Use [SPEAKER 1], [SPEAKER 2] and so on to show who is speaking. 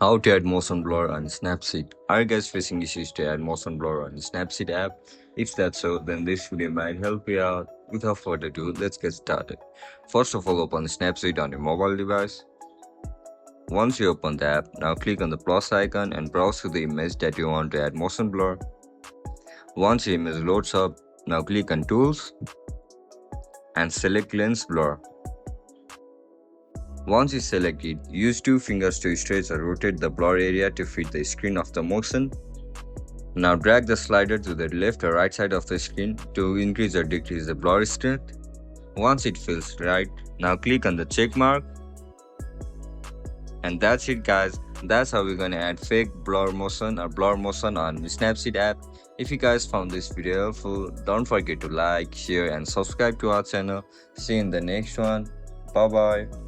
[SPEAKER 1] How to add motion blur on Snapseed. Are you guys facing issues to add motion blur on Snapseed app? If that's so, then this video might help you out. Without further ado, let's get started. First of all, open Snapseed on your mobile device. Once you open the app, now click on the plus icon and browse to the image that you want to add motion blur. Once the image loads up, now click on Tools and select Lens Blur. Once you select it, use 2 fingers to stretch or rotate the blur area to fit the screen of the motion. Now drag the slider to the left or right side of the screen to increase or decrease the blur strength. Once it feels right, now click on the check mark. And that's it guys, that's how we're gonna add fake blur motion or blur motion on the Snapseed app. If you guys found this video helpful, don't forget to like, share and subscribe to our channel. See you in the next one. Bye bye.